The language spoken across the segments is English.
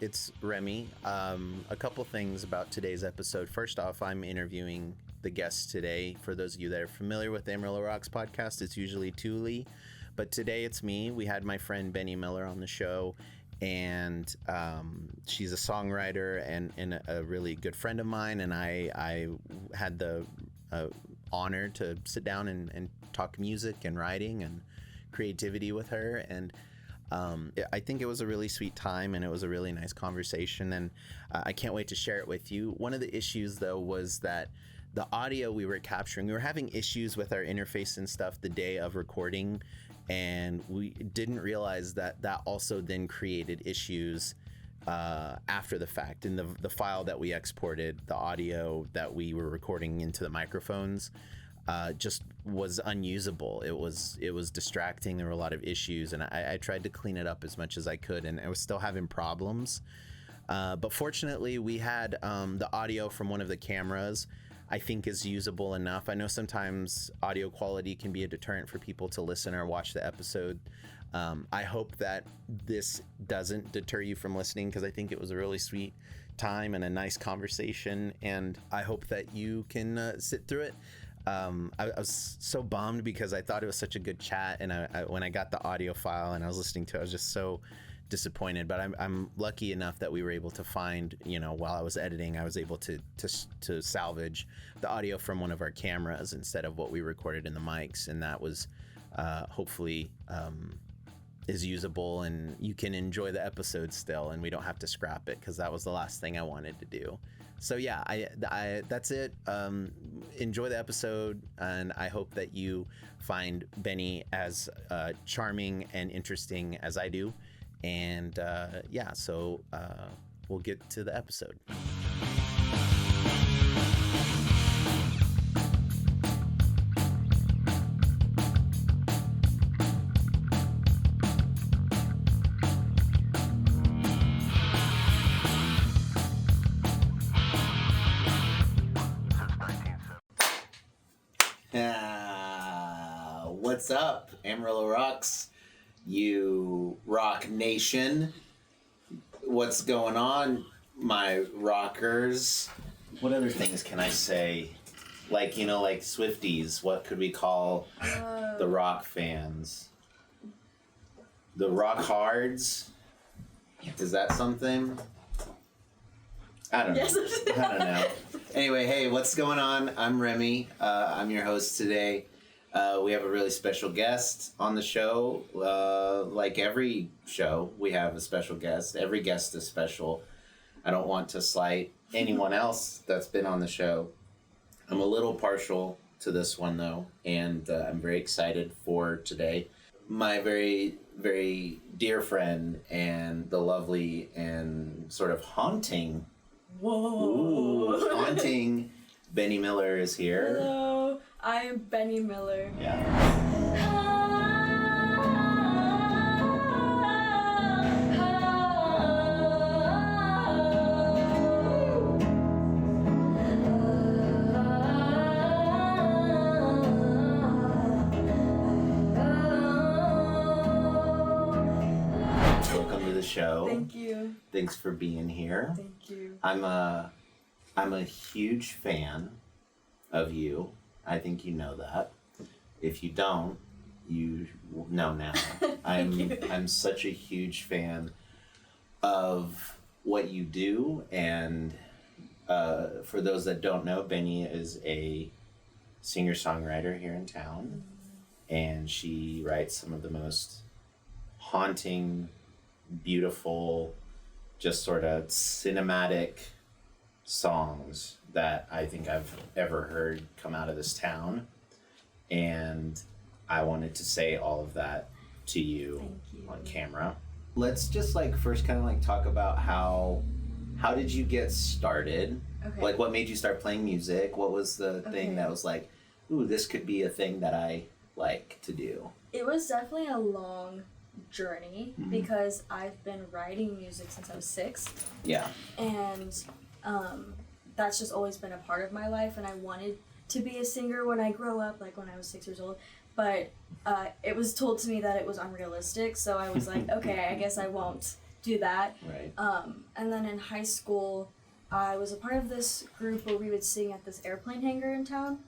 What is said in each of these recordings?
it's Remy. A couple things about today's episode. First off, I'm interviewing the guest today. For those of you that are familiar with the Amarillo Rocks podcast, it's usually Thule, but today it's me. We had my friend Bennie Miller on the show, and she's a songwriter and a really good friend of mine, and I had the honor to sit down and talk music and writing and creativity with her, and I think it was a really sweet time, and it was a really nice conversation, and I can't wait to share it with you. One of the issues, though, was that the audio we were capturing, we were having issues with our interface and stuff the day of recording, and we didn't realize that also then created issues after the fact. In the file that we exported, the audio that we were recording into the microphones just was unusable. It was distracting. There were a lot of issues, and I tried to clean it up as much as I could, and I was still having problems. But fortunately, we had the audio from one of the cameras, I think, is usable enough. I know sometimes audio quality can be a deterrent for people to listen or watch the episode. I hope that this doesn't deter you from listening, because I think it was a really sweet time and a nice conversation, and I hope that you can sit through it. I was so bummed because I thought it was such a good chat, and when I got the audio file and I was listening to it, I was just so disappointed. But I'm lucky enough that we were able to find, while I was editing, I was able to salvage the audio from one of our cameras instead of what we recorded in the mics, and that was hopefully is usable, and you can enjoy the episode still, and we don't have to scrap it, because that was the last thing I wanted to do. So yeah, I that's it. Enjoy the episode, and I hope that you find Bennie as charming and interesting as I do. And so we'll get to the episode. What's up, Amarillo Rocks? You rock nation. What's going on, my rockers? What other things can I say? Like Swifties. What could we call the rock fans? The rock hards? Is that something? I don't know. Yes. I don't know. Anyway, hey, what's going on? I'm Remy. I'm your host today. We have a really special guest on the show. Like every show, we have a special guest. Every guest is special. I don't want to slight anyone else that's been on the show. I'm a little partial to this one, though, and I'm very excited for today. My very, very dear friend and the lovely and sort of haunting, haunting Bennie Miller is here. Hello. I am Bennie Miller. Yeah. Welcome to the show. Thank you. Thanks for being here. Thank you. I'm a huge fan of you. I think you know that. If you don't, you know now. I'm such a huge fan of what you do, and for those that don't know, Bennie is a singer-songwriter here in town, and she writes some of the most haunting, beautiful, just sort of cinematic songs that I think I've ever heard come out of this town, and I wanted to say all of that to you on camera. Let's just first kind of talk about how did you get started? Okay. What made you start playing music? What was the thing that was ooh, this could be a thing that I like to do? It was definitely a long journey, because I've been writing music since I was 6. Yeah. And that's just always been a part of my life, and I wanted to be a singer when I grow up, when I was 6 years old. But it was told to me that it was unrealistic, so I was like, okay, I guess I won't do that. Right. And then in high school, I was a part of this group where we would sing at this airplane hangar in town.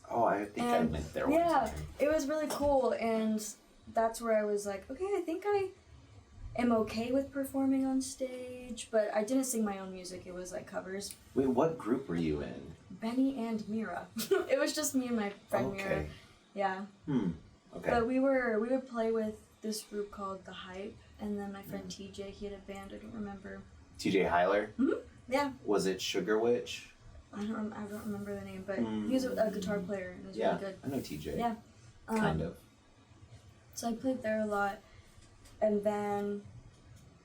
Oh, I think I went there one time. Yeah, it was really cool, and that's where I was like, okay, I think I am okay with performing on stage, but I didn't sing my own music. It was like covers. Wait, what group were you in? Benny and Mira. It was just me and my friend Mira. Yeah. Okay. But we would play with this group called The Hype, and then my friend TJ, he had a band, I don't remember. TJ Hyler? Mm-hmm. Yeah. Was it Sugar Witch? I don't remember the name, but he was a guitar player, and it was really good. I know TJ. Yeah. Kind of. So I played there a lot, and then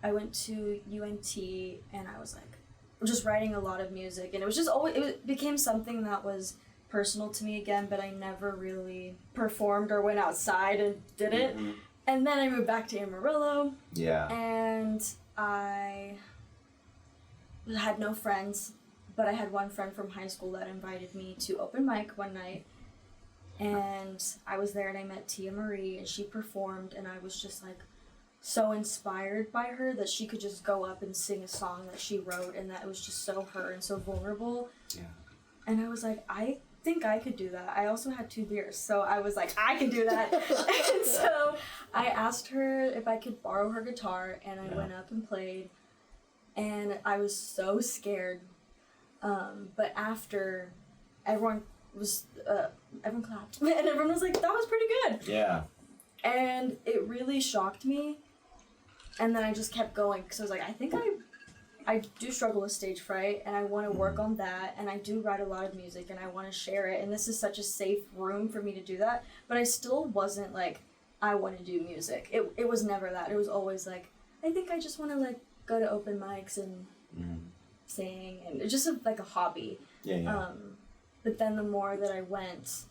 I went to UNT, and I was like, just writing a lot of music, and it was just always, it became something that was personal to me again, but I never really performed or went outside and did it. Mm-hmm. And then I moved back to Amarillo. Yeah. And I had no friends, but I had one friend from high school that invited me to open mic one night. And I was there and I met Tia Marie, and she performed, and I was just like so inspired by her that she could just go up and sing a song that she wrote, and that it was just so her and so vulnerable. Yeah. And I was like, I think I could do that. I also had 2 beers, so I was like, I can do that. And so I asked her if I could borrow her guitar, and I went up and played, and I was so scared. But after, everyone clapped, and everyone was like, that was pretty good. Yeah. And it really shocked me, and then I just kept going, because I was like, I think I do struggle with stage fright, and I want to work on that, and I do write a lot of music, and I want to share it, and this is such a safe room for me to do that, but I still wasn't like, I want to do music. It was never that. It was always like, I think I just want to like go to open mics and sing, and it's just like a hobby. Yeah. But then the more that I went,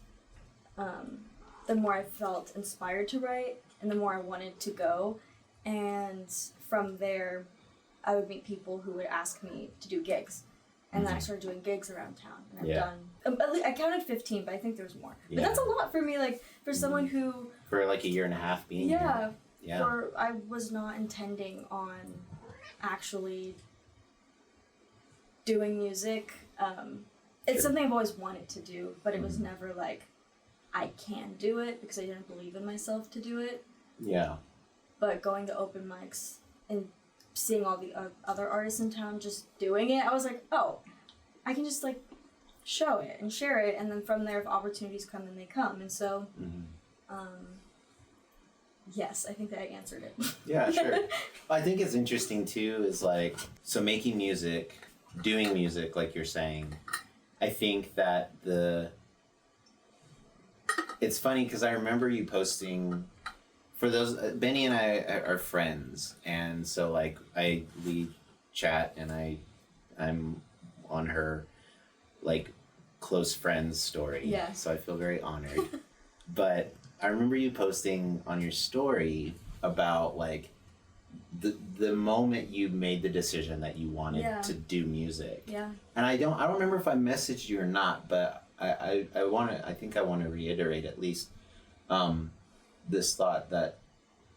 the more I felt inspired to write, and the more I wanted to go, and from there, I would meet people who would ask me to do gigs, and then I started doing gigs around town, and I've done, at least, I counted 15, but I think there's more. But that's a lot for me, like, for someone who... For like a year and a half being here. Yeah. I was not intending on actually doing music. It's something I've always wanted to do, but it was never like, I can do it, because I didn't believe in myself to do it. Yeah. But going to open mics and seeing all the other artists in town just doing it, I was like, oh, I can just like show it and share it, and then from there, if opportunities come, then they come. And so, yes, I think that I answered it. Yeah, sure. I think it's interesting too, is like, so making music, doing music, like you're saying, I think that it's funny because I remember you posting, for those, Benny and I are friends, and so like we chat, and I'm on her like close friends story. Yeah. So I feel very honored. But I remember you posting on your story about like the moment you made the decision that you wanted to do music. Yeah. And I don't remember if I messaged you or not, but I think I want to reiterate at least this thought that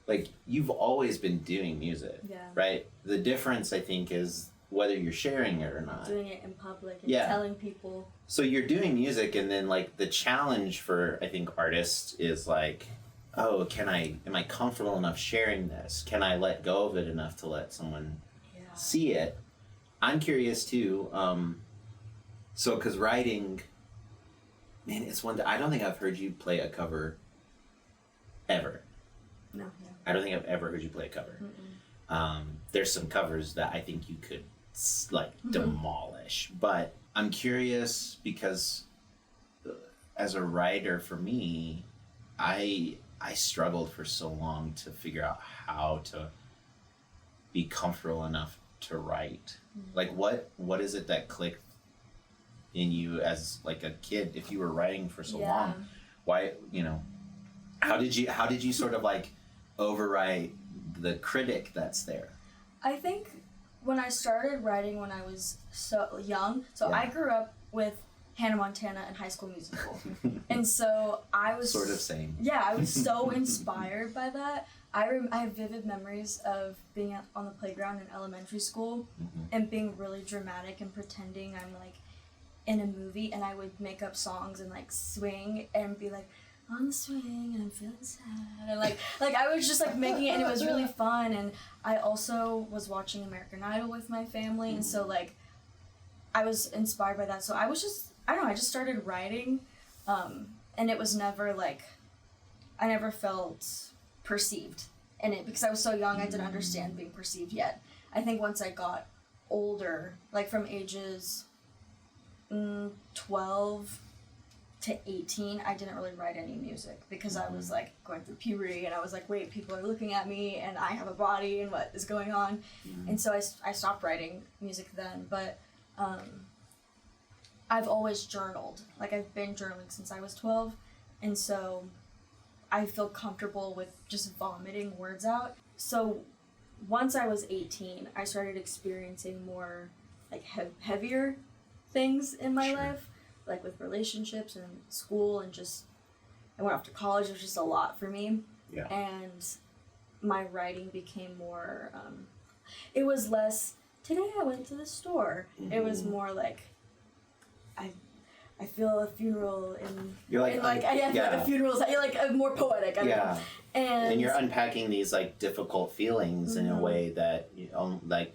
like you've always been doing music. Yeah. Right? The difference I think is whether you're sharing it or not. Doing it in public and telling people. So you're doing music, and then like the challenge for I think artists is like, oh, am I comfortable enough sharing this? Can I let go of it enough to let someone see it? I'm curious too. So, because writing, man, it's one that I don't think I've heard you play a cover ever. No. I don't think I've ever heard you play a cover. There's some covers that I think you could like demolish, but I'm curious because as a writer, for me, I struggled for so long to figure out how to be comfortable enough to write. Like what is it that clicked in you as like a kid if you were writing for so long? Why, how did you sort of like overwrite the critic that's there? I think when I started writing when I was so young, I grew up with Hannah Montana and High School Musical. And so I was... Sort of same. Yeah, I was so inspired by that. I have vivid memories of being on the playground in elementary school and being really dramatic and pretending I'm like in a movie, and I would make up songs and like swing and be like on the swing and I'm feeling sad, and like I was just like making it, and it was really fun. And I also was watching American Idol with my family, and so like I was inspired by that. So I was just, I don't know, I just started writing, and it was never like, I never felt perceived in it because I was so young. I didn't understand being perceived yet. I think once I got older, like from ages 12 to 18, I didn't really write any music because I was like going through puberty, and I was like, wait, people are looking at me and I have a body and what is going on? And so I stopped writing music then. But I've always journaled. Like I've been journaling since I was 12, and so I feel comfortable with just vomiting words out. So once I was 18, I started experiencing more like heavier things in my life, like with relationships and school, and just I went off to college. It was just a lot for me. Yeah. And my writing became more, it was less, today I went to the store. It was more like, I feel a funeral in, you're like, in like, I feel like a funeral is like more poetic. I yeah. Mean. And you're unpacking these like difficult feelings in a way that, you know, like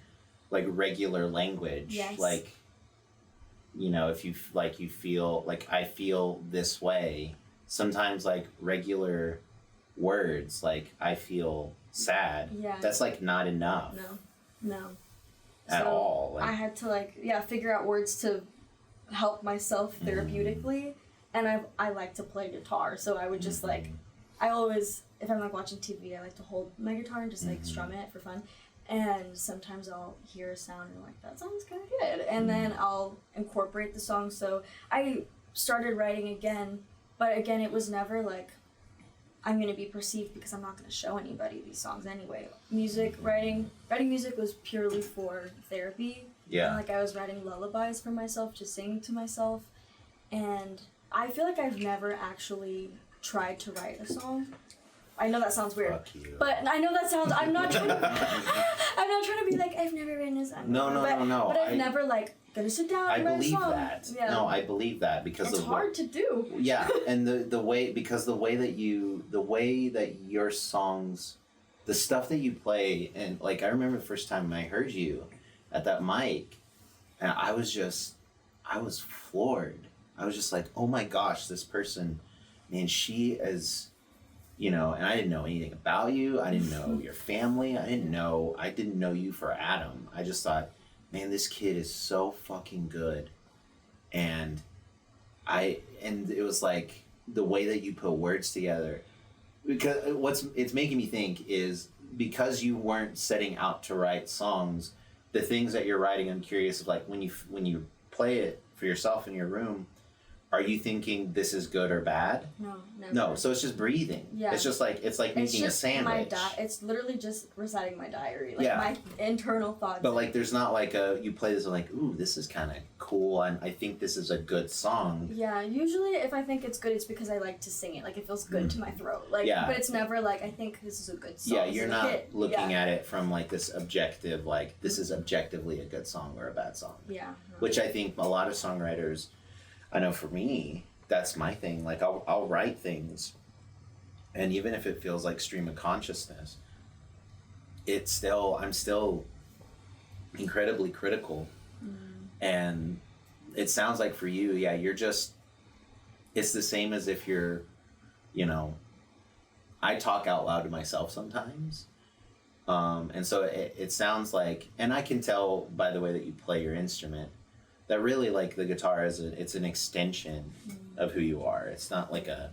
regular language. Yes. Like, you know, if you like, you feel like I feel this way, sometimes like regular words, like I feel sad. Yeah. That's like not enough. No. At all. Like, I had to like, figure out words to help myself therapeutically. And I like to play guitar, so I would just like, I always, if I'm like watching TV, I like to hold my guitar and just like strum it for fun. And sometimes I'll hear a sound and I'm like, that sounds kind of good. And then I'll incorporate the song. So I started writing again, but again, it was never like, I'm going to be perceived because I'm not going to show anybody these songs anyway. Writing music was purely for therapy. Yeah. And like I was writing lullabies for myself, just singing to myself. And I feel like I've never actually tried to write a song. I know that sounds weird, but I know that sounds. I'm not trying to be like I've never written a song. No. But I've never like gonna sit down and write a song. That. Yeah. No, I believe that because it's hard to do. Yeah, and the way that your songs, the stuff that you play, and like I remember the first time I heard you at that mic, and I was floored. I was just like, oh my gosh, this person, man, she is. You know, and I didn't know anything about you. I didn't know your family. I didn't know you for Adam. I just thought, man, this kid is so fucking good. And it was like the way that you put words together. Because it's making me think is because you weren't setting out to write songs, the things that you're writing, I'm curious of like when you play it for yourself in your room, are you thinking this is good or bad? No, never. No, so it's just breathing. Yeah. It's like making a sandwich. It's literally just reciting my diary, like my internal thoughts. But like, there's not like you play this and like, ooh, this is kind of cool, and I think this is a good song. Yeah, usually if I think it's good, it's because I like to sing it. Like it feels good to my throat. Like, but it's never like I think this is a good song. Yeah, you're not looking at it from like this objective, like this is objectively a good song or a bad song. Yeah. No. Which I think a lot of songwriters. I know for me, that's my thing. Like I'll write things, and even if it feels like stream of consciousness, I'm still incredibly critical. And it sounds like for you, it's the same as if you're, you know, I talk out loud to myself sometimes. And so it sounds like, and I can tell by the way that you play your instrument, that really like the guitar it's an extension of who you are. It's not like a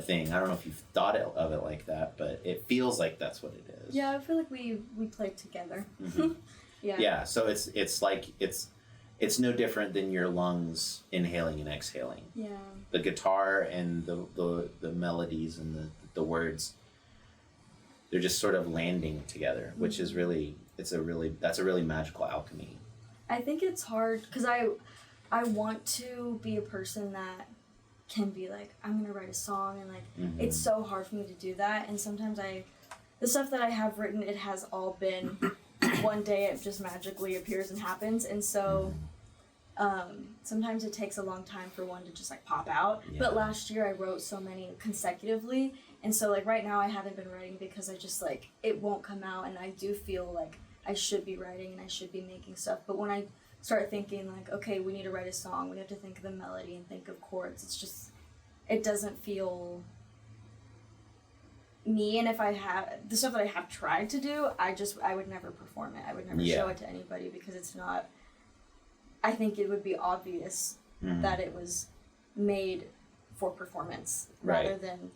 thing. I don't know if you've thought of it like that, but it feels like that's what it is. Yeah, I feel like we play together. Yeah. So it's like it's no different than your lungs inhaling and exhaling. Yeah. The guitar and the melodies and the words, they're just sort of landing together, which is that's a really magical alchemy. I think it's hard because I want to be a person that can be like, I'm gonna write a song, and like it's so hard for me to do that, and sometimes I the stuff that I have written, it has all been one day it just magically appears and happens, and so sometimes it takes a long time for one to just like pop out. Yeah. But last year I wrote so many consecutively, and so like right now I haven't been writing because I just like it won't come out, and I do feel like I should be writing and I should be making stuff. But when I start thinking like, okay, we need to write a song, we have to think of the melody and think of chords, it's just, it doesn't feel me. And if I have the stuff that I have tried to do, I would never perform it. I would never show it to anybody because it's not, I think it would be obvious that it was made for performance rather than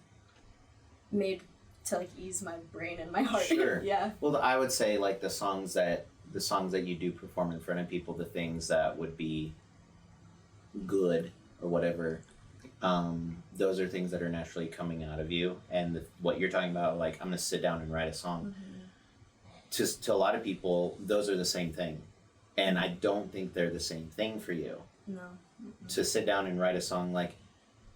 made to like ease my brain and my heart. Sure. Yeah. Well, I would say like the songs that you do perform in front of people, the things that would be good or whatever, those are things that are naturally coming out of you. And what you're talking about, like, I'm going to sit down and write a song. To a lot of people, those are the same thing. And I don't think they're the same thing for you. No. To sit down and write a song, like,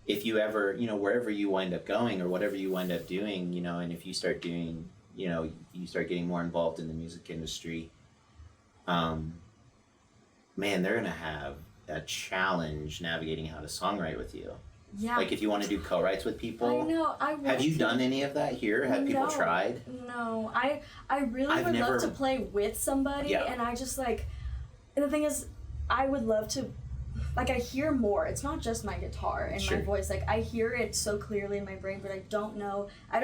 if you ever, wherever you wind up going or whatever you wind up doing, and if you start doing, you start getting more involved in the music industry, man, they're going to have a challenge navigating how to songwrite with you. Yeah. Like if you want to do co-writes with people. I know. Have you done any of that here? Have people tried? No. I really would love to play with somebody, and I just like, and the thing is, I would love to, like, I hear more. It's not just my guitar and my voice. Like, I hear it so clearly in my brain, but I don't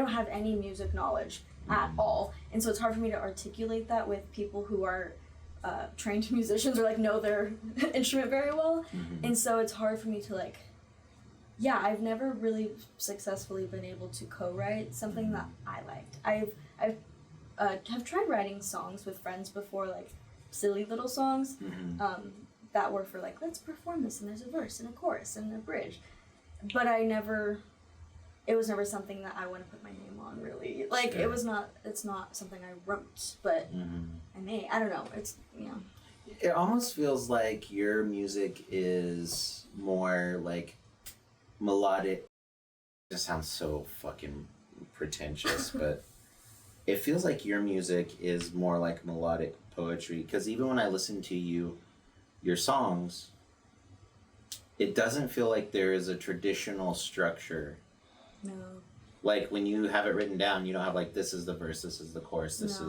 have any music knowledge at all. And so it's hard for me to articulate that with people who are trained musicians or, like, know their instrument very well. And so it's hard for me to, like, I've never really successfully been able to co-write something that I liked. I've tried writing songs with friends before, like, silly little songs. That were for like, let's perform this, and there's a verse and a chorus and a bridge, but it was never something that I want to put my name on, really. Like, it's not something I wrote, but I don't know, it's, It almost feels like your music is more like melodic. It sounds so fucking pretentious, but it feels like your music is more like melodic poetry, because even when I listen to your songs, it doesn't feel like there is a traditional structure. No. Like when you have it written down, you don't have like, this is the verse, this is the chorus, there's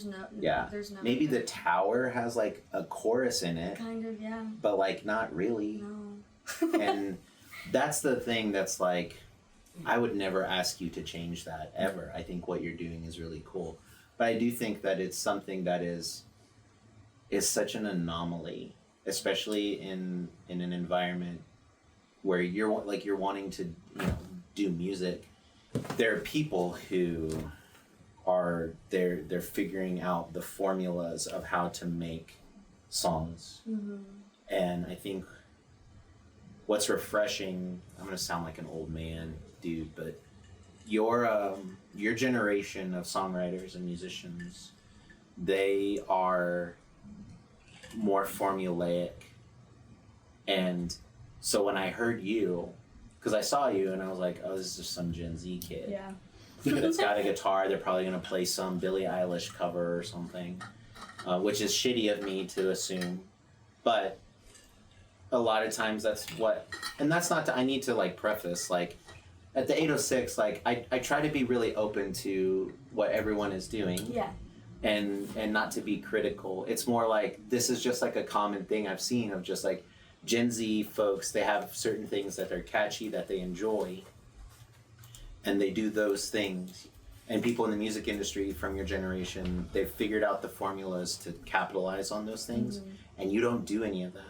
no. There's no. Maybe the Tower has like a chorus in it. Kind of, yeah. But like not really. No. And that's the thing that's like, I would never ask you to change that ever. I think what you're doing is really cool. But I do think that it's something that is such an anomaly, especially in an environment where you're wanting to do music. There are people who are they're figuring out the formulas of how to make songs. And I think what's refreshing, I'm gonna sound like an old man dude, but your generation of songwriters and musicians, they are more formulaic. And so when I heard you, because I saw you and I was like, oh, this is just some Gen Z kid that's got a guitar, they're probably going to play some Billie Eilish cover or something, which is shitty of me to assume, but a lot of times that's what, and that's not to, I need to like preface, like at the 806, like I try to be really open to what everyone is doing. And not to be critical. It's more like, this is just like a common thing I've seen of just like Gen Z folks, they have certain things that are catchy, that they enjoy, and they do those things. And people in the music industry from your generation, they've figured out the formulas to capitalize on those things, and you don't do any of that.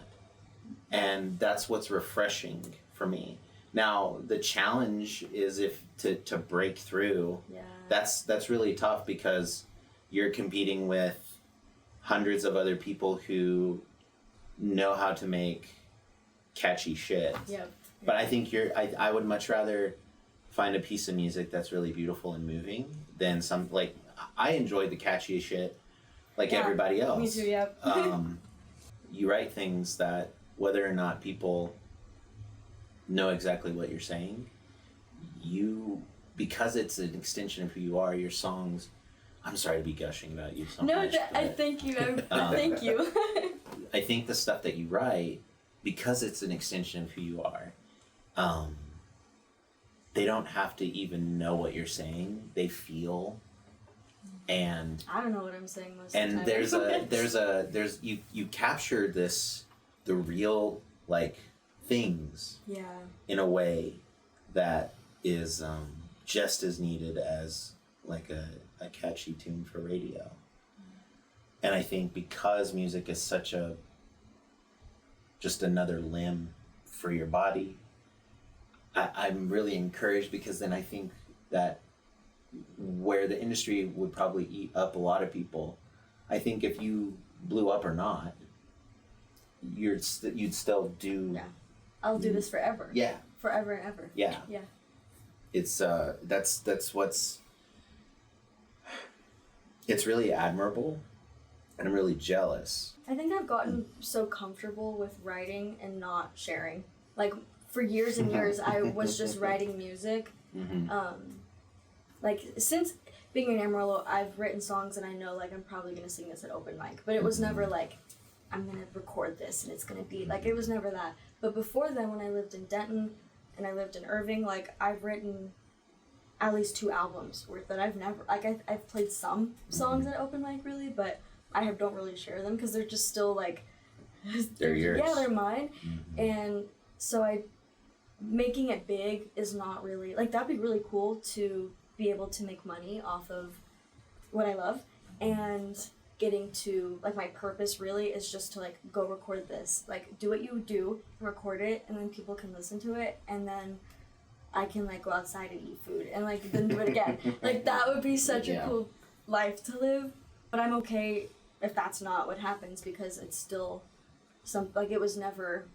And that's what's refreshing for me. Now, the challenge is to break through, that's really tough, because you're competing with hundreds of other people who know how to make catchy shit. But I think I would much rather find a piece of music that's really beautiful and moving than some, like, I enjoy the catchy shit like everybody else. Me too, You write things that, whether or not people know exactly what you're saying, you because it's an extension of who you are, your songs, I'm sorry to be gushing about you so no, much. I thank you. Thank you. I think the stuff that you write, because it's an extension of who you are, they don't have to even know what you're saying. They feel, and I don't know what I'm saying most and of the time. there's you capture the real like things Yeah. in a way that is just as needed as like a catchy tune for radio. And I think because music is such a just another limb for your body, I'm really encouraged, because then I think that where the industry would probably eat up a lot of people, I think if you blew up or not, you'd still do. Yeah. I'll do this forever. Yeah. Forever and ever. Yeah. Yeah. It's that's what's. It's really admirable, and I'm really jealous. I think I've gotten so comfortable with writing and not sharing. Like, for years and years, I was just writing music. Like, since being in Amarillo, I've written songs and I know, like, I'm probably going to sing this at open mic. But it was never, like, I'm going to record this and it's going to be, like, it was never that. But before then, when I lived in Denton and I lived in Irving, like, I've written at least 2 albums worth that I've never, like, I've played some songs at open mic, really, but I don't really share them because they're just still, like, They're yours. Yeah, they're mine. And so making it big is not really, like, that'd be really cool to be able to make money off of what I love, and getting to, like, my purpose really is just to, like, go record this, like, do what you do, record it, and then people can listen to it, and then I can, like, go outside and eat food, and, like, then do it again. Like, that would be such a cool life to live, but I'm okay if that's not what happens, because it's still it was never,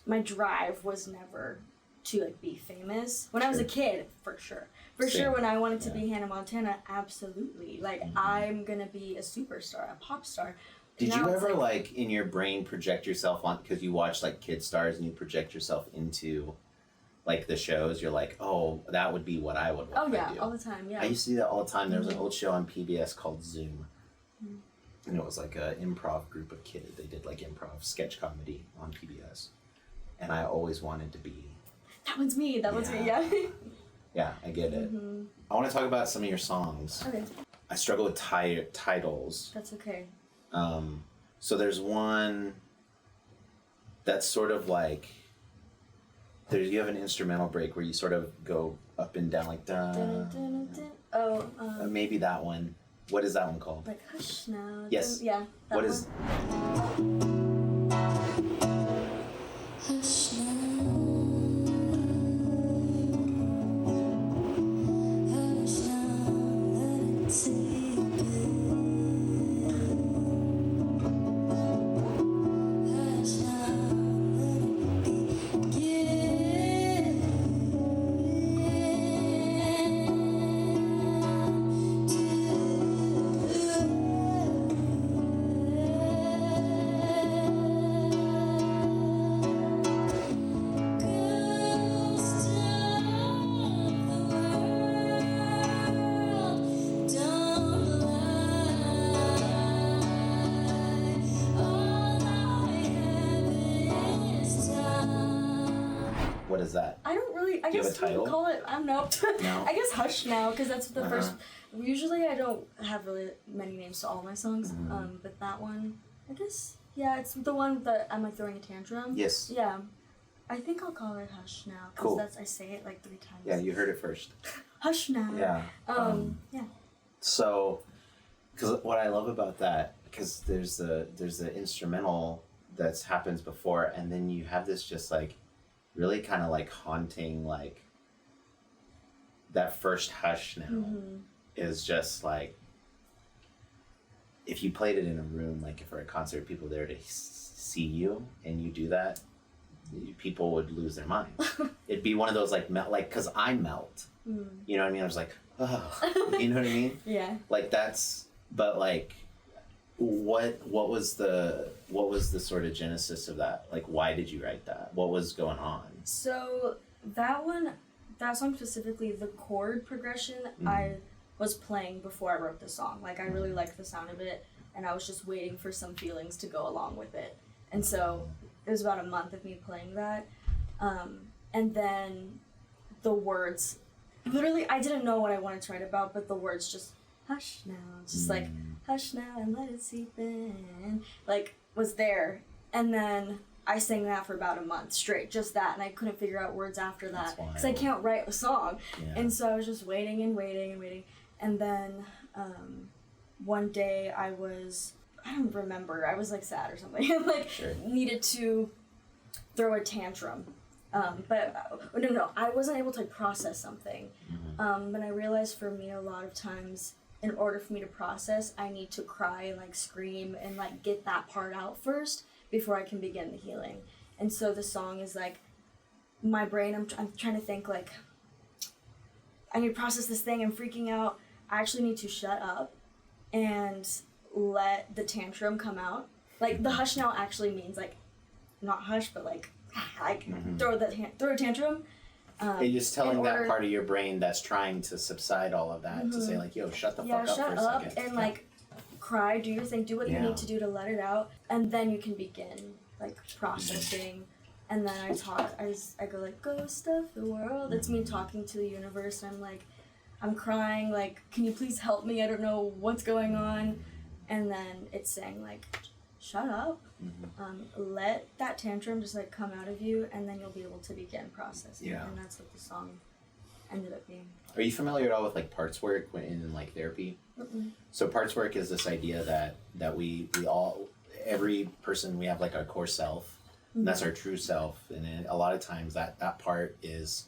my drive was never to, like, be famous. When I was a kid, for sure. For sure, when I wanted to be Hannah Montana, absolutely. Like, I'm gonna be a superstar, a pop star. Did you ever, like, in your brain project yourself on, because you watch, like, Kid Stars and you project yourself into, like, the shows, you're like, oh, that would be what I would want to do. All the time, yeah. I used to do that all the time. There was an old show on PBS called Zoom. And it was like an improv group of kids. They did, like, improv sketch comedy on PBS. And I always wanted to be... That one's me, yeah. Yeah, I get it. I want to talk about some of your songs. Okay. I struggle with titles. That's okay. So there's one that's sort of like... you have an instrumental break where you sort of go up and down, like... Dun, dun, dun. Oh, maybe that one. What is that one called? Like, Hush Now. Yes. Yeah. What is... Hush now. Hush now, let it sink in. Hush now, let it begin. What is that? I don't really. I Do you guess have a title? we call it. I don't know. No? I guess Hush Now, because that's the first. Usually, I don't have really many names to all my songs. But that one, I guess, yeah, it's the one that I'm, like, throwing a tantrum. Yes. Yeah, I think I'll call it Hush Now, because Cool. I say it like 3 times. Yeah, you heard it first. Hush Now. Yeah. Yeah. So, because what I love about that, because there's the instrumental that happens before, and then you have this just, like, really kind of, like, haunting, like, that first Hush Now is just, like, if you played it in a room, like, for a concert, people there to see you, and you do that, people would lose their minds. It'd be one of those, like, because I melt. You know what I mean? I was like, oh, you know what I mean? Yeah. Like, that's, but, like, what was the sort of genesis of that? Like, why did you write that? What was going on? So that one, that song specifically, the chord progression I was playing before I wrote the song. Like, I really liked the sound of it, and I was just waiting for some feelings to go along with it. And so it was about a month of me playing that. And then the words, literally, I didn't know what I wanted to write about, but the words just, hush now, just like, hush now and let it seep in, like, was there. And then I sang that for about a month straight, just that, and I couldn't figure out words after that, because I can't write a song. Yeah. And so I was just waiting and waiting and waiting. And then one day I don't remember, I was like sad or something, and like needed to throw a tantrum. But no, I wasn't able to process something. But I realized for me a lot of times, in order for me to process, I need to cry and like scream and like get that part out first before I can begin the healing. And so the song is like, my brain, I'm trying to think like, I need to process this thing, I'm freaking out. I actually need to shut up and let the tantrum come out. Like, the hush now actually means like, not hush, but like throw a tantrum. You're just telling that part of your brain that's trying to subside all of that to say like, yo, shut the fuck up for a second. And like, cry, do your thing, do what you need to do to let it out, and then you can begin like processing. And then I go like, ghost of the world. It's me talking to the universe, and I'm like, I'm crying, like, can you please help me? I don't know what's going on. And then it's saying like, shut up, let that tantrum just like come out of you, and then you'll be able to begin processing. And that's what the song ended up being. Are you familiar at all with like parts work in like therapy? So parts work is this idea that we all, every person, we have like our core self, and that's our true self, and then a lot of times that part is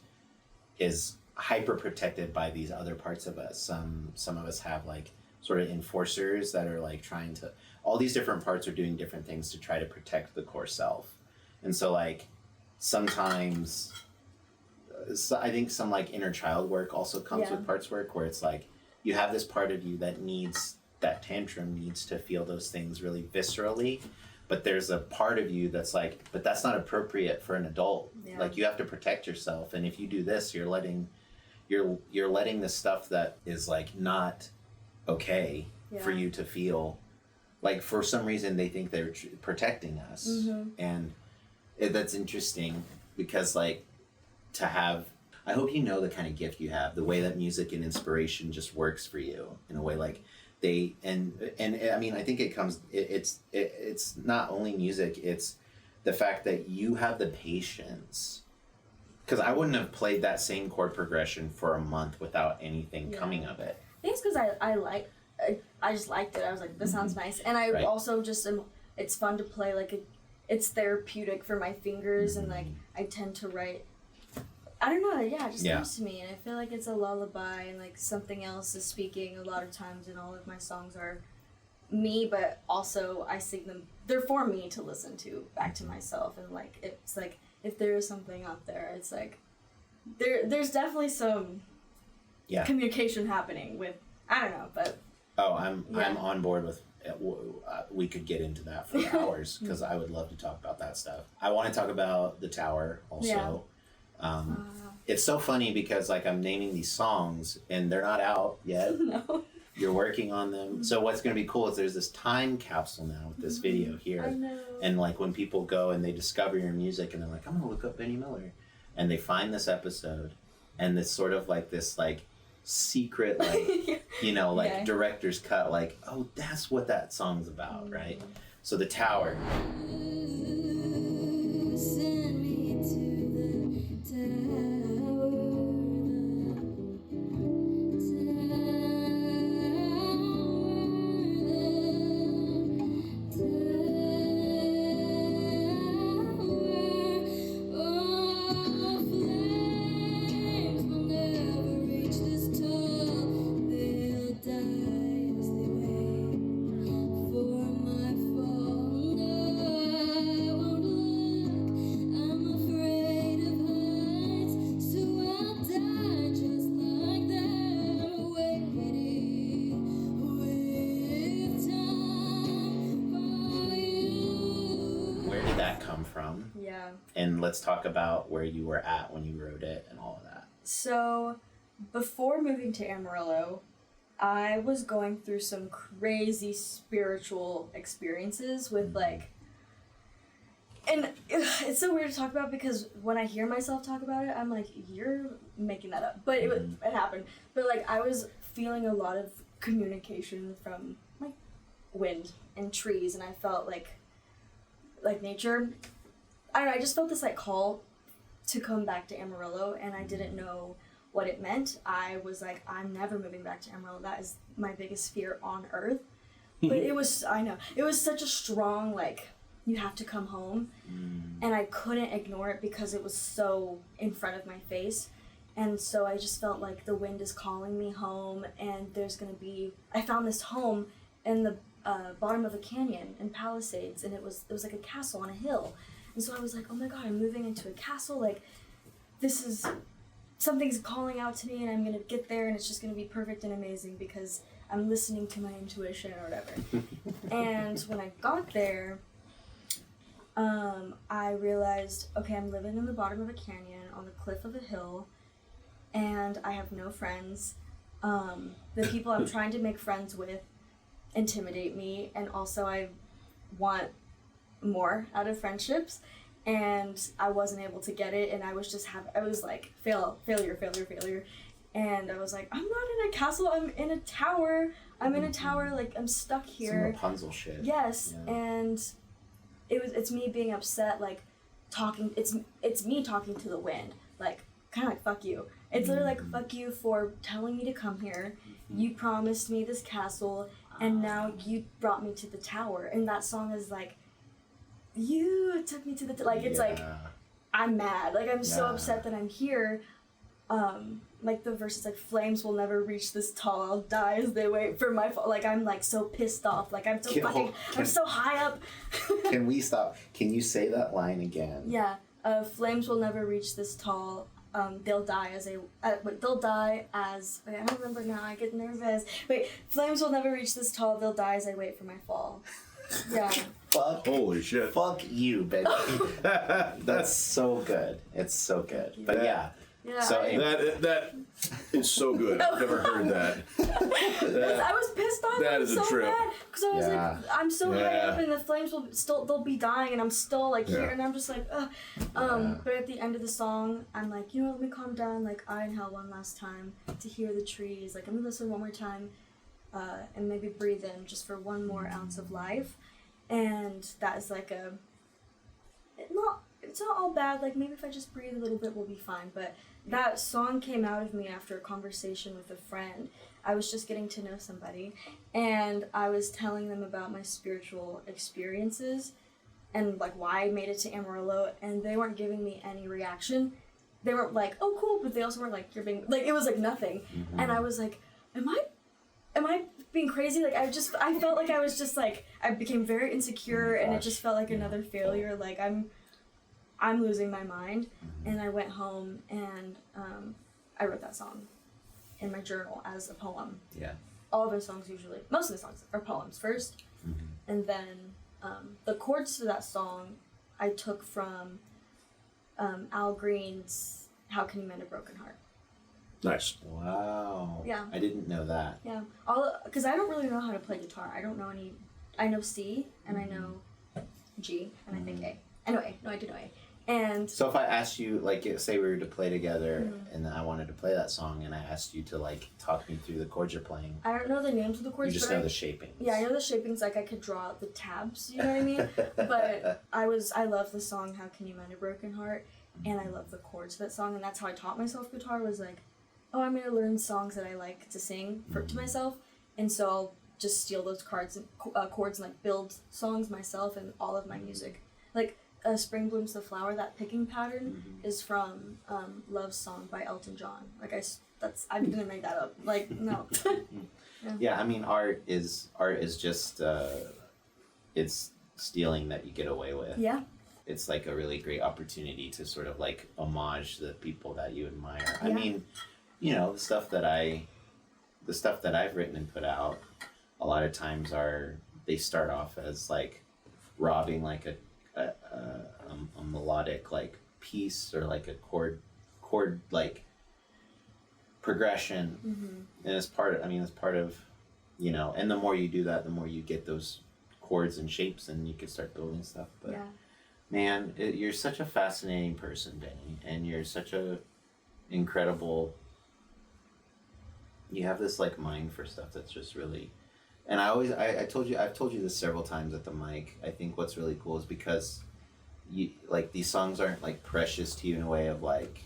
hyper protected by these other parts of us. Some of us have like sort of enforcers that are like trying to, all these different parts are doing different things to try to protect the core self. And so like sometimes I think some like inner child work also comes with parts work, where it's like you have this part of you that needs to feel those things really viscerally, but there's a part of you that's like, but that's not appropriate for an adult. Like, you have to protect yourself, and if you do this, you're letting the stuff that is like not okay for you to feel. Like, for some reason they think they're protecting us. And that's interesting, because like, to have, I hope you know the kind of gift you have, the way that music and inspiration just works for you in a way. Like, they and I mean, I think it's not only music, it's the fact that you have the patience, because I wouldn't have played that same chord progression for a month without anything coming of it. I think it's because I just liked it. I was like, this sounds nice. And I also just it's fun to play, like it's therapeutic for my fingers, and like I tend to write, I don't know, it just comes to me, and I feel like it's a lullaby, and like something else is speaking a lot of times, and all of my songs are me, but also I sing them, they're for me to listen to back to myself. And like, it's like, if there is something out there, it's like there's definitely some communication happening with, I don't know, but I'm on board with we could get into that for hours, because I would love to talk about that stuff. I want to talk about The Tower also. It's so funny because like, I'm naming these songs and they're not out yet. No. You're working on them. So what's going to be cool is there's this time capsule now with this video here. I know. And like, when people go and they discover your music and they're like, I'm going to look up Bennie Miller, and they find this episode, and it's sort of like this like secret, like, you know, like director's cut, like, oh, that's what that song's about, right? So The Tower. Send me to the tower. From. And let's talk about where you were at when you wrote it and all of that. So, before moving to Amarillo, I was going through some crazy spiritual experiences with like, and it's so weird to talk about because when I hear myself talk about it, I'm like, you're making that up. But it happened. But like, I was feeling a lot of communication from like wind and trees, and I felt like nature. I don't know, I just felt this like call to come back to Amarillo, and I didn't know what it meant. I was like, I'm never moving back to Amarillo. That is my biggest fear on earth. But it was such a strong, like, you have to come home. And I couldn't ignore it because it was so in front of my face. And so I just felt like the wind is calling me home, and I found this home in the bottom of a canyon in Palisades, and it was like a castle on a hill. And so I was like, oh my God, I'm moving into a castle. Like, something's calling out to me, and I'm going to get there, and it's just going to be perfect and amazing because I'm listening to my intuition or whatever. And when I got there, I realized, okay, I'm living in the bottom of a canyon on the cliff of a hill, and I have no friends. The people I'm trying to make friends with intimidate me, and also I want more out of friendships, and I wasn't able to get it, and I was like failure, and I was like, I'm not in a castle, I'm in a tower, like I'm stuck here. Some Rapunzel shit. Yes. Yeah. And it's me being upset, like it's me talking to the wind, like kind of like fuck you. It's literally like fuck you for telling me to come here. You promised me this castle, and now you brought me to the tower. And that song is like, you took me to the like it's like I'm mad, like I'm so upset that I'm here. Like the verse is like, flames will never reach this tall, I'll die as they wait for my fall. Like I'm like so pissed off, like I'm so I'm so high up. Can we stop? Can you say that line again? Yeah. Flames will never reach this tall, they'll die as I don't remember now, I get nervous. Wait, flames will never reach this tall, they'll die as I wait for my fall. Yeah. Holy shit. Fuck you, Benny. That's so good. It's so good. But yeah. So that is so good. I've never heard that. I was pissed off. That is so a trip. Bad because I was like, I'm so high up, and the flames they'll be dying, and I'm still like here, and I'm just like, ugh. But at the end of the song, I'm like, let me calm down. Like, I inhale one last time to hear the trees. Like, I'm gonna listen one more time, and maybe breathe in just for one more ounce of life. And that is like it's not all bad. Like, maybe if I just breathe a little bit, we'll be fine. But that song came out of me after a conversation with a friend. I was just getting to know somebody, and I was telling them about my spiritual experiences and like why I made it to Amarillo, and they weren't giving me any reaction. They weren't like, oh cool, but they also weren't like, you're being like, it was like nothing. And I was like, am I being crazy? Like, I felt like I was just like, I became very insecure, and it just felt like another failure. Like I'm losing my mind. And I went home, and I wrote that song in my journal as a poem. Yeah. All of the songs usually, most of the songs are poems first. And then the chords to that song I took from Al Green's How Can You Mend a Broken Heart. Nice. Wow. Yeah. I didn't know that. Yeah. Because I don't really know how to play guitar. I don't know any. I know C, and I know G, and I think A. I know A. No, I do know A. And so if I asked you, like, say we were to play together, and then I wanted to play that song, and I asked you to, like, talk me through the chords you're playing. I don't know the names of the chords. You just know the shapings. Yeah, I know the shapings. Like, I could draw out the tabs. You know what I mean? But I love the song How Can You Mend a Broken Heart, and I love the chords to that song, and that's how I taught myself guitar. Was like, oh, I'm gonna learn songs that I like to sing to myself, and so I'll just steal those chords and like build songs myself and all of my music. Like, Spring Blooms the Flower, that picking pattern is from Love Song by Elton John. Like, I didn't make that up. Like, no. Yeah, I mean, art is just it's stealing that you get away with. Yeah. It's like a really great opportunity to sort of like homage the people that you admire. Yeah. I mean, the stuff that I've written and put out, a lot of times they start off as like robbing like a melodic like piece or like a chord like progression, and it's part of, you know, and the more you do that, the more you get those chords and shapes, and you can start building stuff. But man, you're such a fascinating person, Benny, and you're such a incredible. You have this like mind for stuff that's just really, and I've told you this several times at the mic. I think what's really cool is because you like these songs aren't like precious to you in a way of like,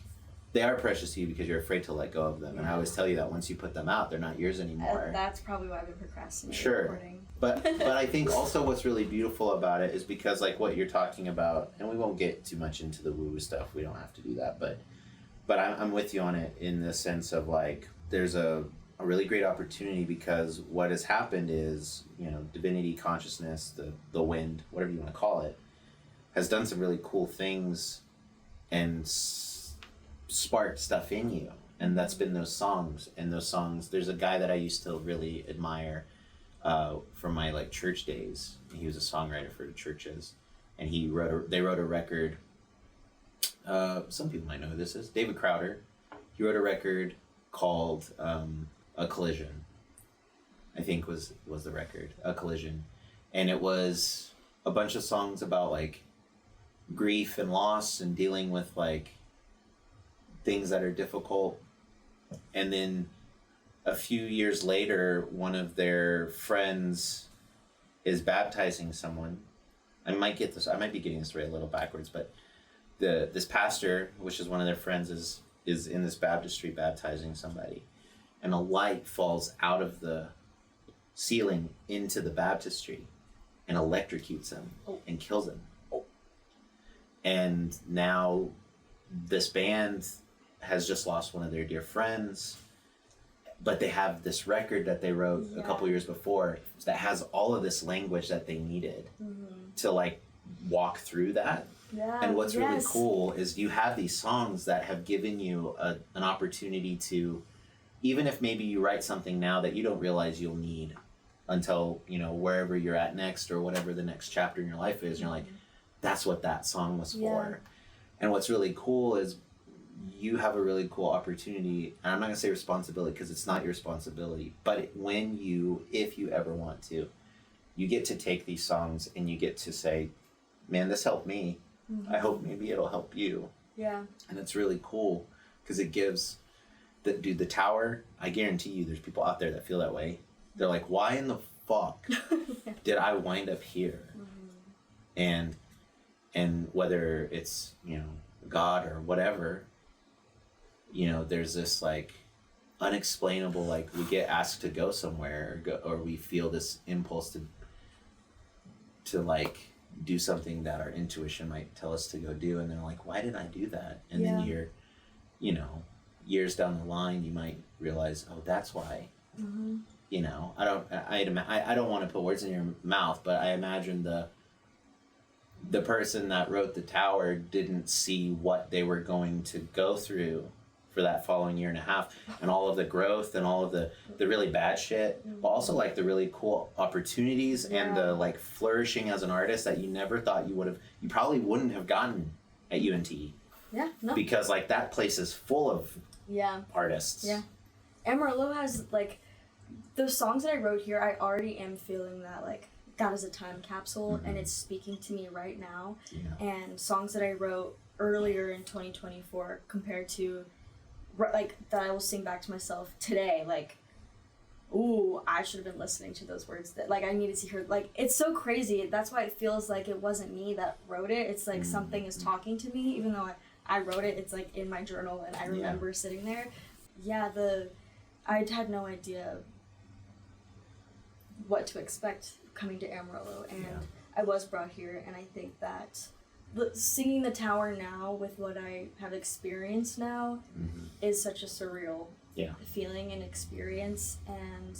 they are precious to you because you're afraid to let go of them. And I always tell you that once you put them out, they're not yours anymore. That's probably why I've been procrastinating. Sure. Recording. But I think also what's really beautiful about it is because like what you're talking about, and we won't get too much into the woo-woo stuff. We don't have to do that. But I'm with you on it in the sense of like, there's a really great opportunity because what has happened is, you know, divinity, consciousness, the wind, whatever you want to call it, has done some really cool things and sparked stuff in you. And that's been those songs. And those songs, there's a guy that I used to really admire from my like church days. He was a songwriter for the churches. And they wrote a record. Some people might know who this is. David Crowder. He wrote a record called A Collision, I think was the record, A Collision. And it was a bunch of songs about like grief and loss and dealing with like things that are difficult. And then a few years later, one of their friends is baptizing someone. I might be getting this right a little backwards, but this pastor, which is one of their friends, is in this baptistry baptizing somebody, and a light falls out of the ceiling into the baptistry and electrocutes him and kills him. And now this band has just lost one of their dear friends, but they have this record that they wrote a couple years before that has all of this language that they needed to like walk through that. And what's really cool is you have these songs that have given you an opportunity to, even if maybe you write something now that you don't realize you'll need until, you know, wherever you're at next or whatever the next chapter in your life is, you're like, that's what that song was for. And what's really cool is you have a really cool opportunity, and I'm not going to say responsibility because it's not your responsibility, but if you ever want to, you get to take these songs and you get to say, man, this helped me. I hope maybe it'll help you. Yeah. And it's really cool because it gives the Tower, I guarantee you there's people out there that feel that way. They're like, why in the fuck did I wind up here? And whether it's, you know, God or whatever, you know, there's this like unexplainable, like we get asked to go somewhere or we feel this impulse to like do something that our intuition might tell us to go do, and they're like, why did I do that? And then you're, you know, years down the line you might realize, oh, that's why. You know, I don't want to put words in your mouth, but I imagine the person that wrote the Tower didn't see what they were going to go through for that following year and a half, and all of the growth and all of the really bad shit, but also like the really cool opportunities and the like flourishing as an artist that you never thought you probably wouldn't have gotten at UNT. Yeah, no. Because like that place is full of artists. Yeah. Amarillo has like the songs that I wrote here, I already am feeling that like that is a time capsule and it's speaking to me right now. And songs that I wrote earlier in 2024 compared to like that I will sing back to myself today, like, ooh, I should have been listening to those words that like I needed to hear. Like, it's so crazy. That's why it feels like it wasn't me that wrote it. It's like something is talking to me, even though I wrote it. It's like in my journal and I remember sitting there. I had no idea what to expect coming to Amarillo, and I was brought here, and I think that singing the Tower now with what I have experienced now is such a surreal feeling and experience, and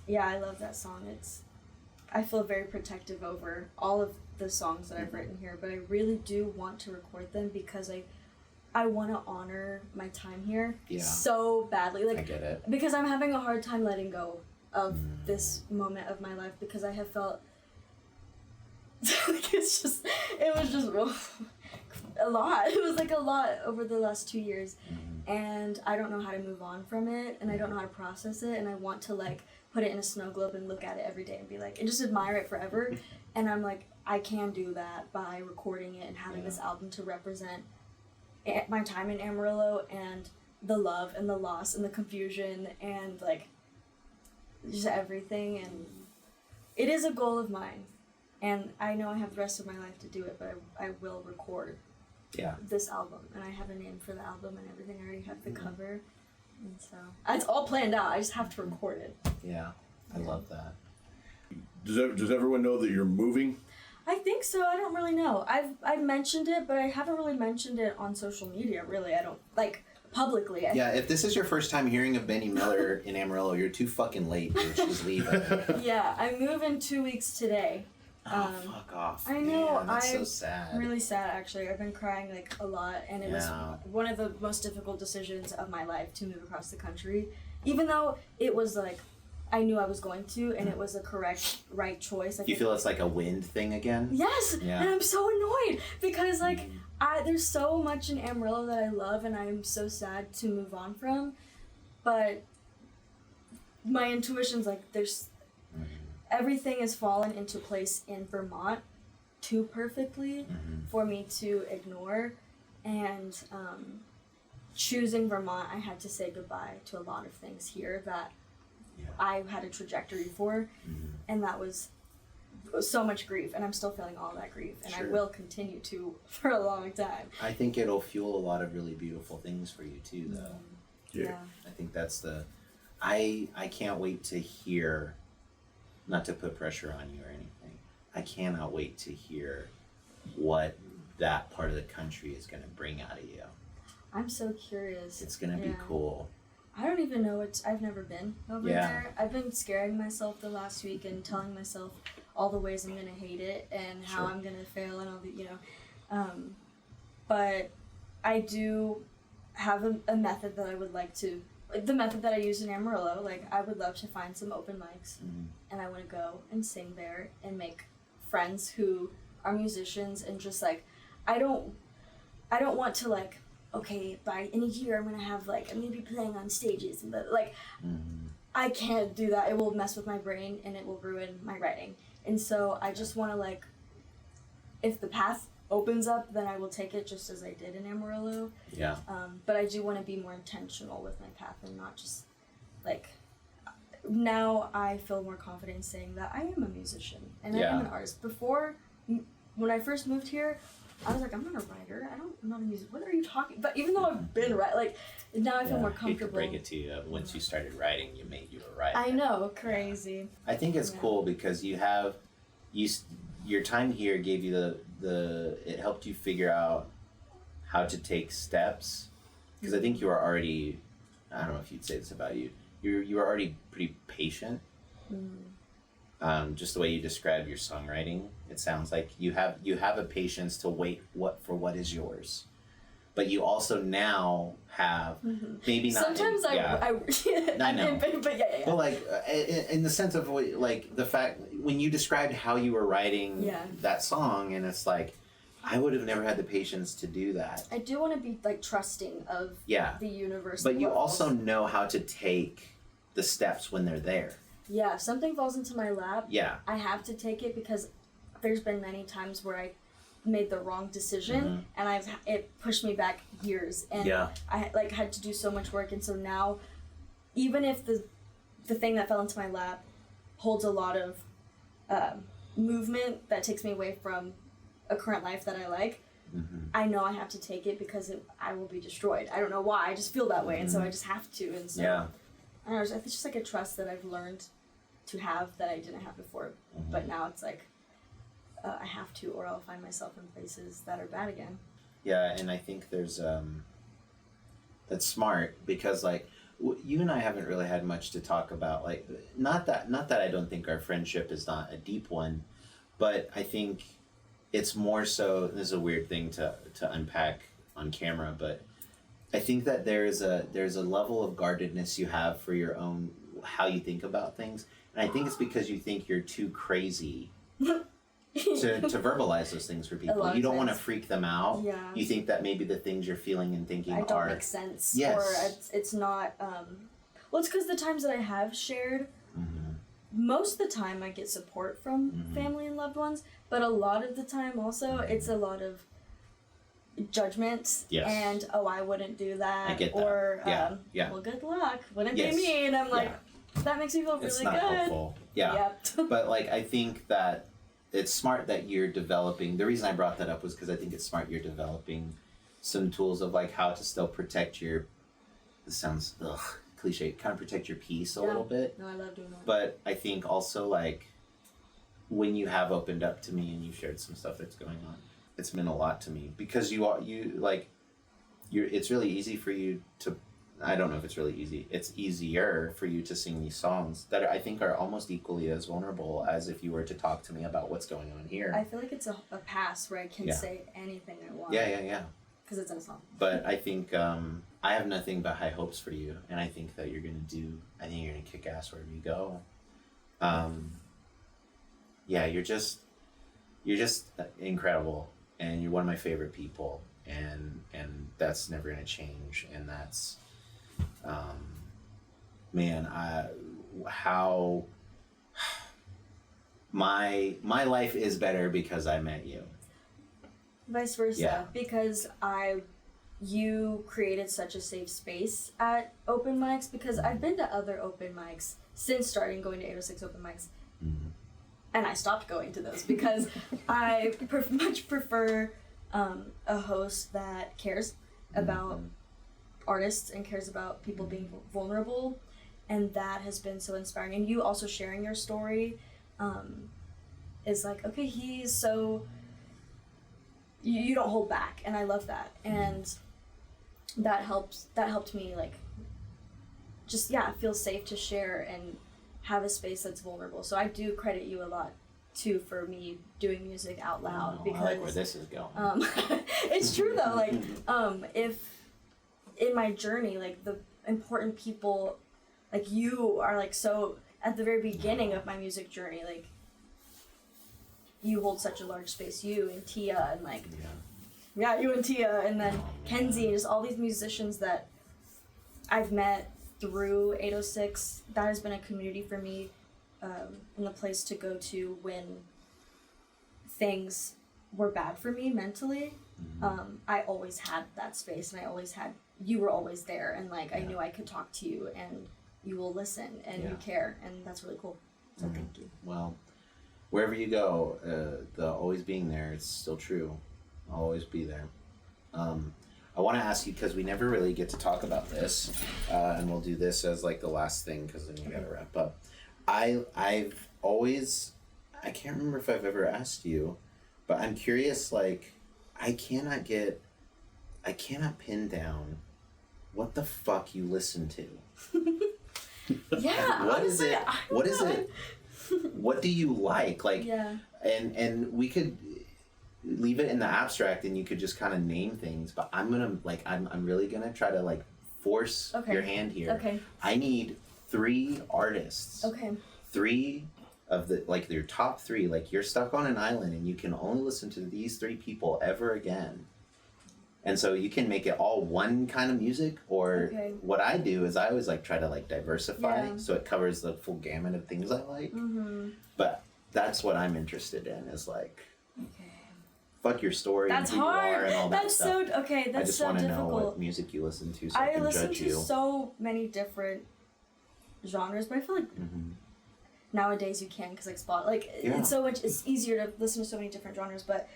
I love that song. I feel very protective over all of the songs that I've written here, but I really do want to record them because I want to honor my time here so badly. Like, I get it. Because I'm having a hard time letting go of this moment of my life because I have felt like it was just a lot. It was like a lot over the last 2 years. and I don't know how to move on from it, and I don't know how to process it, and I want to like put it in a snow globe and look at it every day and be like, and just admire it forever. And I'm like, I can do that by recording it and having this album to represent my time in Amarillo and the love and the loss and the confusion and like just everything. And it is a goal of mine, and I know I have the rest of my life to do it, but I will record this album, and I have a name for the album and everything. I already have the cover, and so it's all planned out. I just have to record it. Yeah, I love that. Does everyone know that you're moving? I think so. I don't really know. I've mentioned it, but I haven't really mentioned it on social media. Really, I don't like publicly. Yeah, if this is your first time hearing of Bennie Miller in Amarillo, you're too fucking late, dude. She's leaving. Yeah, I move in 2 weeks today. Fuck off. I know. Man, that's so sad. Really sad, actually. I've been crying like a lot, and it was one of the most difficult decisions of my life to move across the country. Even though it was like, I knew I was going to, and it was a correct, right choice. Do you feel it's like a wind thing again? Yes, and I'm so annoyed because like there's so much in Amarillo that I love, and I'm so sad to move on from. But my intuition's like everything has fallen into place in Vermont too perfectly for me to ignore, and choosing Vermont, I had to say goodbye to a lot of things here that I had a trajectory for, and that was so much grief, and I'm still feeling all that grief, and I will continue to for a long time. I think it'll fuel a lot of really beautiful things for you too, though. Yeah. I think that's I can't wait to hear, not to put pressure on you or anything, I cannot wait to hear what that part of the country is going to bring out of you. I'm so curious. It's going to be cool. I don't even know I've never been over there. I've been scaring myself the last week and telling myself all the ways I'm gonna hate it and how I'm gonna fail and all the, but I do have a method that I would like to, the method that I use in Amarillo. Like, I would love to find some open mics, and I want to go and sing there and make friends who are musicians, and just like, I don't want to like, okay, in a year I'm gonna have like, I'm gonna be playing on stages, but like, I can't do that. It will mess with my brain and it will ruin my writing. And so I just want to like, if the path opens up, then I will take it just as I did in Amarillo. Yeah. But I do want to be more intentional with my path and not just like, now I feel more confident in saying that I am a musician and I am an artist. Before, when I first moved here, I was like, I'm not a writer. I'm not a musician. What are you talking? But even though I've been like, now I feel more comfortable. I hate to break it to you. Once you started writing, you made you a writer. I know, crazy. I think it's cool because your time here gave you it helped you figure out how to take steps. Because I think you were already, I don't know if you'd say this about you, you were already pretty patient. Just the way you describe your songwriting, it sounds like you have a patience to wait for what is yours, but you also now have maybe not. Sometimes I know, but yeah. But like in the sense of like the fact when you described how you were writing that song, and it's like I would have never had the patience to do that. I do want to be like trusting of the universe, but you also know how to take the steps when they're there. Yeah, if something falls into my lap, I have to take it, because there's been many times where I made the wrong decision and it pushed me back years, and I like had to do so much work. And so now, even if the thing that fell into my lap holds a lot of movement that takes me away from a current life that I like, I know I have to take it, because I will be destroyed. I don't know why, I just feel that way, and so I just have to. And so I don't know, it's just like a trust that I've learned to have that I didn't have before, but now it's like I have to, or I'll find myself in places that are bad again. Yeah, and I think there's that's smart, because like you and I haven't really had much to talk about. Like not that I don't think our friendship is not a deep one, but I think it's more so. This is a weird thing to unpack on camera, but I think that there's a level of guardedness you have for your own how you think about things, and I think it's because you think you're too crazy to verbalize those things for people. You don't want to freak them out. Yeah. You think that maybe the things you're feeling and thinking don't make sense. Yes. Or it's not. Well, it's because the times that I have shared, most of the time I get support from family and loved ones, but a lot of the time also it's a lot of judgment and I wouldn't do that. I get that. Or well, good luck. Wouldn't be me. And I'm like, that makes me feel really it's not good. Helpful. Yeah. Yep. But like I think that it's smart that you're developing. The reason I brought that up was because I think it's smart you're developing some tools of like how to still protect your. This sounds cliche. Kind of protect your peace a little bit. No, I love doing that. But I think also like when you have opened up to me and you shared some stuff that's going on, it's meant a lot to me because you're it's really easy for you to. I don't know if it's really easy. It's easier for you to sing these songs that I think are almost equally as vulnerable as if you were to talk to me about what's going on here. I feel like it's a pass where I can say anything I want. Yeah. Because it's in a song. But I think I have nothing but high hopes for you, and I think that you're gonna kick ass wherever you go. You're just incredible, and you're one of my favorite people, and that's never gonna change, and that's. My life is better because I met you. Vice versa, because you created such a safe space at open mics, because I've been to other open mics since starting going to 806 open mics, and I stopped going to those because I much prefer a host that cares about artists and cares about people being vulnerable, and that has been so inspiring. And you also sharing your story is like, okay, he's so you don't hold back, and I love that. And that helped me like just feel safe to share and have a space that's vulnerable. So I do credit you a lot too for me doing music out loud, because I like where this is going. It's true though, like if in my journey, like the important people like you are like so at the very beginning of my music journey, like you hold such a large space, you and Tia, and like you and Tia, and then Kenzie, and just all these musicians that I've met through 806. That has been a community for me, and a place to go to when things were bad for me mentally. I always had that space, and you were always there, and like I knew I could talk to you, and you will listen, and you care, and that's really cool. So thank you. Well, wherever you go, the always being there, it's still true. I'll always be there. I want to ask you, because we never really get to talk about this, and we'll do this as like the last thing, because then we gotta wrap up. I've always, I can't remember if I've ever asked you, but I'm curious, like, I cannot pin down what the fuck you listen to. What is it? What is it? What do you like? Like, and we could leave it in the abstract, and you could just kind of name things. But I'm really gonna try to like force your hand here. Okay. I need 3 artists. Okay. 3 of the like your top 3. Like you're stuck on an island, and you can only listen to these 3 people ever again. And so you can make it all one kind of music, or what I do is I always like try to like diversify, so it covers the full gamut of things I like. But that's what I'm interested in, is like, fuck your story, that's and who hard. you are, and all that that's stuff. That's I just so want to difficult. know what music you listen to, so I can listen judge to you. so many different genres, but I feel like nowadays you can, because like it's so much. It's easier to listen to so many different genres, but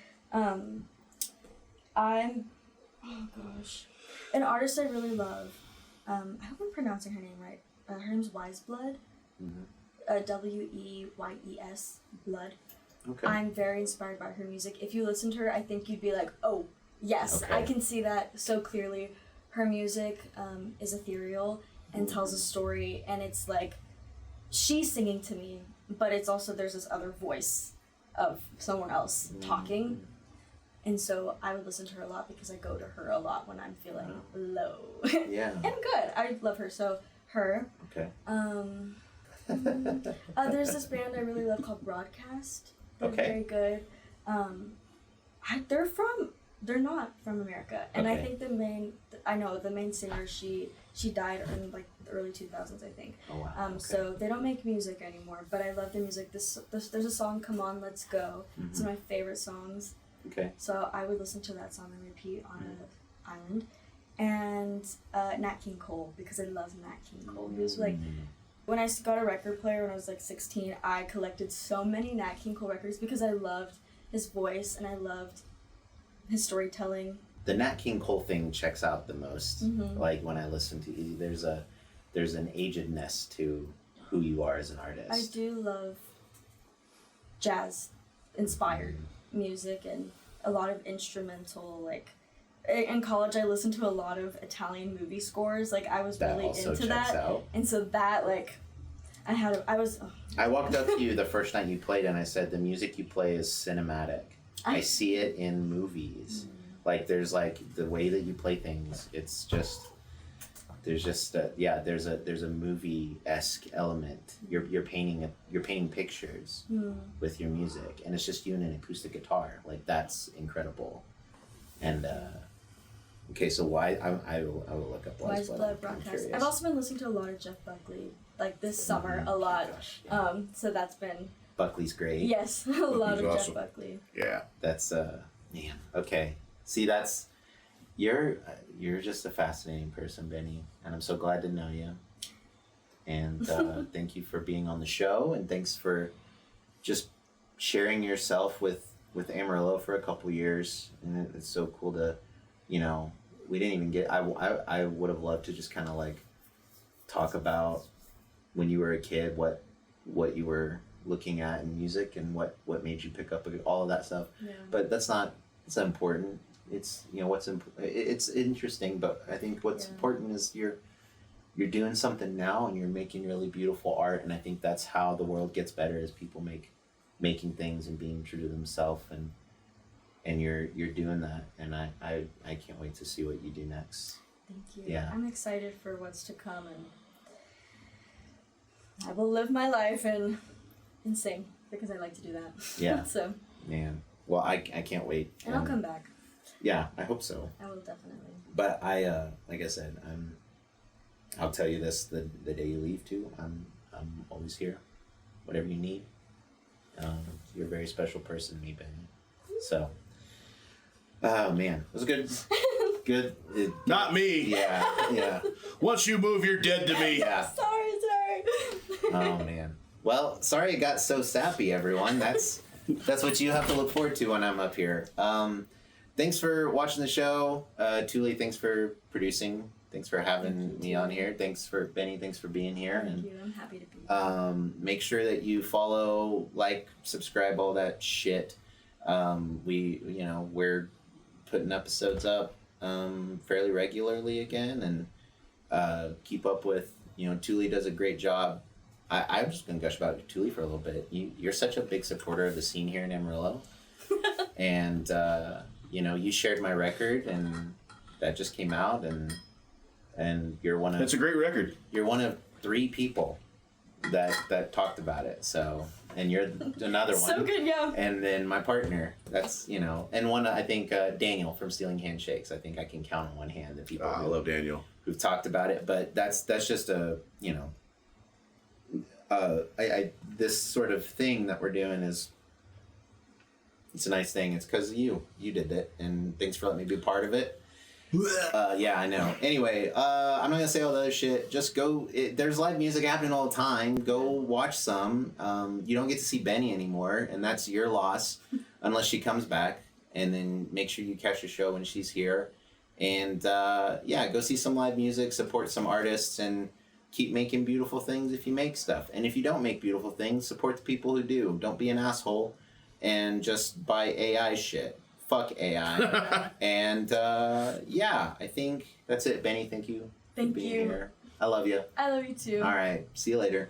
oh gosh, an artist I really love. I hope I'm pronouncing her name right. Her name's Wise Blood. Weyes Blood. Okay. I'm very inspired by her music. If you listen to her, I think you'd be like, oh yes, I can see that so clearly. Her music is ethereal and tells a story, and it's like she's singing to me, but it's also there's this other voice of someone else talking. And so I would listen to her a lot, because I go to her a lot when I'm feeling low. And good. I love her. So her. Okay. There's this band I really love called Broadcast. They're Okay. very good. They're not from America, and I Okay. think the main singer, she died in like the early 2000s, I think. Oh wow. Okay. So they don't make music anymore, but I love their music. This there's a song, "Come On, Let's Go." It's one of my favorite songs. Okay. So I would listen to that song and repeat on an island. And Nat King Cole, because I love Nat King Cole. He was like, when I got a record player when I was like 16, I collected so many Nat King Cole records because I loved his voice and I loved his storytelling. The Nat King Cole thing checks out the most. Like when I listen to you, there's an agedness to who you are as an artist. I do love jazz inspired music and a lot of instrumental, like in college I listened to a lot of Italian movie scores. Like I was That really also into checks that. out. And so that like I walked up to you the first night you played and I said, the music you play is cinematic. I see it in movies. Like there's like the way that you play things. It's just there's a movie-esque element. You're painting pictures with your music, and it's just you and an acoustic guitar. Like that's incredible. And okay, so why I will look up Wise Blood I'm broadcast. curious. I've also been listening to a lot of Jeff Buckley, like this summer, a lot. Gosh, yeah. So that's been Buckley's great. yes, a lot of awesome. Jeff Buckley. Yeah. That's man. Okay. See, that's you're just a fascinating person, Benny, and I'm so glad to know you. And thank you for being on the show, and thanks for just sharing yourself with Amarillo for a couple years. And it's so cool to, we didn't even get. I would have loved to just kind of like talk about when you were a kid, what you were looking at in music and what made you pick up all of that stuff. Yeah. But it's not important. It's it's interesting, but I think what's important is you're doing something now and you're making really beautiful art, and I think that's how the world gets better, is people making things and being true to themselves, and you're doing that, and I can't wait to see what you do next. Thank you. Yeah. I'm excited for what's to come, and I will live my life and sing because I like to do that. Yeah. So. Man, well, I can't wait. And I'll come back. Yeah, I hope so. I will definitely. But I, like I said, I'll tell you this: the day you leave too, I'm always here, whatever you need. You're a very special person to me, Benny. So, oh man, it was good. Good. Not me. Yeah. Once you move, you're dead to me. Yeah. Sorry. Oh man. Well, sorry it got so sappy, everyone. That's what you have to look forward to when I'm up here. Thanks for watching the show. Thule, thanks for producing. Thanks for having me on here. Thanks for Benny. Thanks for being here. Thank you. I'm happy to be here. Make sure that you follow, like, subscribe, all that shit. We're putting episodes up fairly regularly again, and keep up with. Thule does a great job. I'm just gonna gush about Thule for a little bit. You're such a big supporter of the scene here in Amarillo, and you shared my record, and that just came out, and you're one of. That's a great record. You're one of 3 people that talked about it. So, and you're another one. So good, yeah. And then my partner. That's and one I think Daniel from Stealing Handshakes. I think I can count on one hand the people. I love Daniel. Who've talked about it, but that's just a this sort of thing that we're doing it's a nice thing. It's because you did it, and thanks for letting me be a part of it. Yeah, I know. Anyway, I'm not gonna say all the other shit. Just go. There's live music happening all the time. Go watch some. You don't get to see Benny anymore, and that's your loss, unless she comes back. And then make sure you catch the show when she's here. And go see some live music, support some artists, and keep making beautiful things if you make stuff. And if you don't make beautiful things, support the people who do. Don't be an asshole and just buy AI shit. Fuck AI. And I think that's it. Benny, thank you. Thank for being you. here. I love you. I love you too. All right. See you later.